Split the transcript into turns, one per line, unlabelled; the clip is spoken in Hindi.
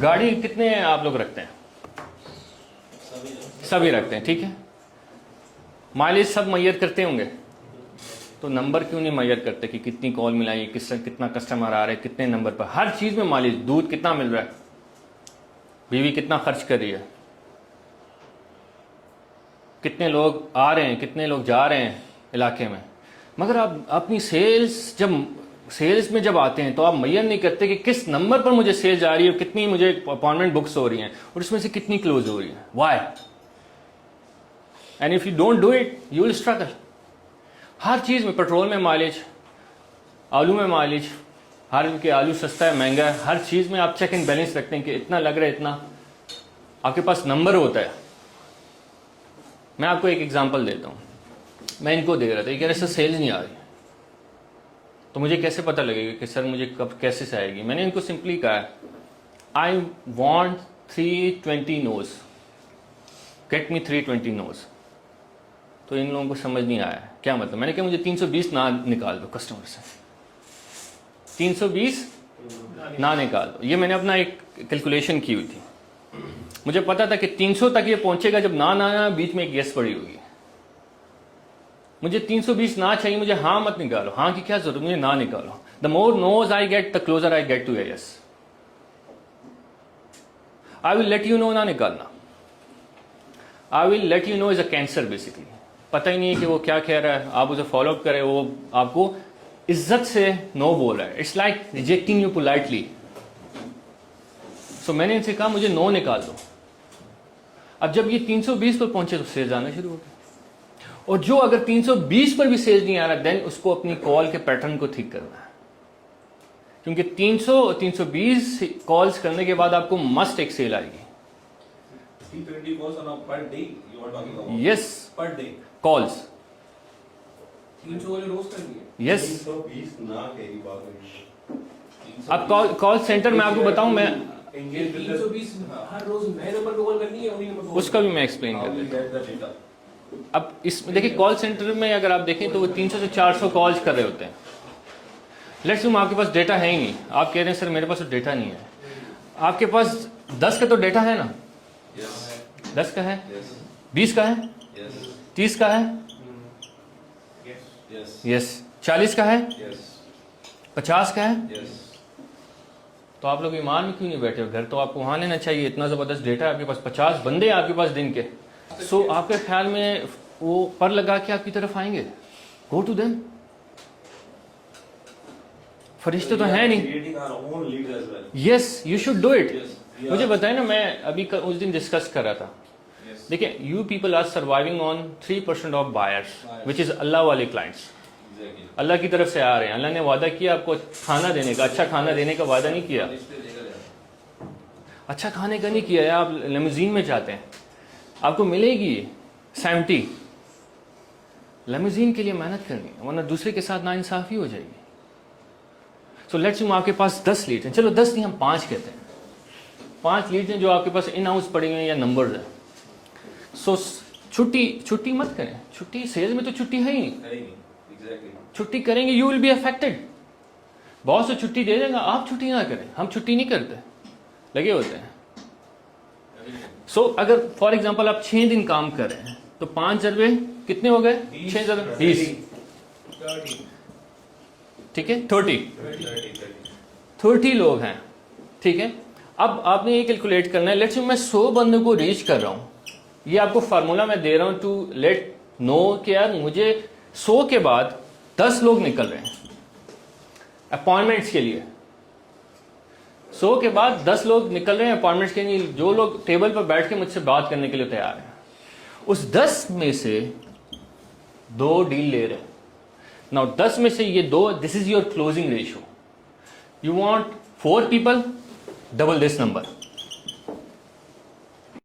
गाड़ी कितने आप लोग रखते हैं? सभी रखते हैं, ठीक है। माइलेज सब मैयर करते होंगे, तो नंबर क्यों नहीं मैयर करते कि कितनी कॉल मिलाई, कितना कस्टमर आ रहे हैं, कितने नंबर पर, हर चीज़ में माइलेज, दूध कितना मिल रहा है, बीवी कितना खर्च कर रही है, कितने लोग आ रहे हैं, कितने लोग जा रहे हैं इलाके में। मगर आप अपनी सेल्स में जब आते हैं तो आप मैयर नहीं करते कि किस नंबर पर मुझे सेल जा रही है, कितनी मुझे अपॉइंटमेंट बुक्स हो रही हैं और उसमें से कितनी क्लोज हो रही है। Why? And if you don't do it you will struggle. हर चीज़ में, पेट्रोल में माइलेज, आलू में माइलेज, हर के आलू सस्ता है महंगा है, हर चीज़ में आप चेक एंड बैलेंस रखते हैं कि इतना लग रहा है, इतना आपके पास नंबर होता है। मैं आपको एक एग्जांपल देता हूँ। मैं इनको दे रहा था, ये कह रहे सर सेल्स नहीं आ रही, तो मुझे कैसे पता लगेगा कि सर मुझे कब कैसे से आएगी। मैंने इनको सिंपली कहा I want 320 noes, get me 320 noes. तो इन लोगों को समझ नहीं आया क्या मतलब। मैंने कहा मुझे 320 ना निकाल दो कस्टमर से, 320 ना निकाल दो। ये मैंने अपना एक कैलकुलेशन की हुई थी, मुझे पता था कि 300 तक ये पहुंचेगा जब ना बीच में एक यस पड़ी होगी। मुझे 320 ना चाहिए, मुझे हाँ मत निकालो, हाँ की क्या जरूरत, मुझे ना निकालो। The more noes I get the closer I get to a yes. I will let you know ना निकालना, I will let you no is a cancer basically. पता ही नहीं है कि वो क्या कह रहा है, आप उसे फॉलो अप करें, वो आपको इज्जत से नो बोल रहा है। It's like rejecting you politely. So मैंने इनसे कहा मुझे नो निकाल दो। अब जब ये 320 पर पहुंचे तो सेल्स आना शुरू हो गया, और जो अगर 320 पर भी सेल्स नहीं आ रहा देन उसको अपनी कॉल के पैटर्न को ठीक करना है, क्योंकि 320 कॉल्स करने के बाद आपको मस्ट एक सेल आएगी।
320 calls on a per day you are talking about?
Yes,
Per day
calls
300 वाले रोज करनी है?
yes।
320 ना कही बात है।
अब कॉल सेंटर में आपको बताऊं मैं,
320 हर रोज नए नंबर को कॉल करनी है, उन्हीं नंबर को
उसका भी मैं एक्सप्लेन कर देता हूं। अब इसमें देखिए, कॉल सेंटर में अगर आप देखें तो वो 300 से 400 कॉल्स कर रहे होते हैं। लेट्स से आपके पास डेटा है ही नहीं, आप कह रहे हैं सर मेरे पास तो डेटा नहीं है। आपके पास 10 का तो डेटा है ना? 10 का है, 20 का है, 30 का है, यस 40 का है, 50 का है। तो आप लोग ईमान में क्यों नहीं बैठे हो? घर तो आपको वहां लेना चाहिए, इतना जबरदस्त डेटा है आपके पास, 50 बंदे हैं आपके पास दिन के। सो आपके ख्याल में वो पर लगा के आपकी तरफ आएंगे? Go to them. फरिश्ते तो हैं नहीं। Yes you should do it. मुझे बताए ना, मैं अभी उस दिन डिस्कस कर रहा था। देखिए, you people are surviving on 3% of buyers which is अल्लाह वाले क्लाइंट्स। अल्लाह की तरफ से आ रहे हैं, अल्लाह ने वादा किया आपको खाना देने का, अच्छा खाना देने का वादा नहीं किया, अच्छा खाने का नहीं किया है। आप लिमोजीन में जाते हैं, आपको मिलेगी 70। लिमोजीन के लिए मेहनत करनी है, वरना दूसरे के साथ नाइंसाफी हो जाएगी। सो लेट्स से आपके पास 10 लीड हैं, चलो 10 नहीं हम 5 कहते हैं, 5 लीड हैं जो आपके पास इन हाउस पड़ी हुई हैं या नंबर्स हैं। सो छुट्टी मत करें, छुट्टी सेल्स में तो छुट्टी है ही नहीं। छुट्टी करेंगे you will be affected. Boss तो छुट्टी दे देगा, आप छुट्टी ना करें। हम छुट्टी नहीं करते, लगे होते हैं। सो अगर फॉर एग्जांपल आप 6 दिन काम कर रहे हैं तो 5 जरबे कितने हो गए? 6 जरबे 20, ठीक है 30 लोग हैं, ठीक है। अब आपने ये कैलकुलेट करना है, लेट्स से मैं 100 बंदों को रीच कर रहा हूं। ये आपको फार्मूला मैं दे रहा हूं टू लेट नो कि यार मुझे 100 के बाद 10 लोग निकल रहे हैं अपॉइंटमेंट्स के लिए। 100 के बाद 10 लोग निकल रहे हैं अपॉइंटमेंट्स के लिए, जो लोग टेबल पर बैठ के मुझसे बात करने के लिए तैयार हैं। उस 10 में से 2 डील ले रहे हैं। नाउ 10 में से ये 2, this is your closing ratio. You want 4 people, double this number.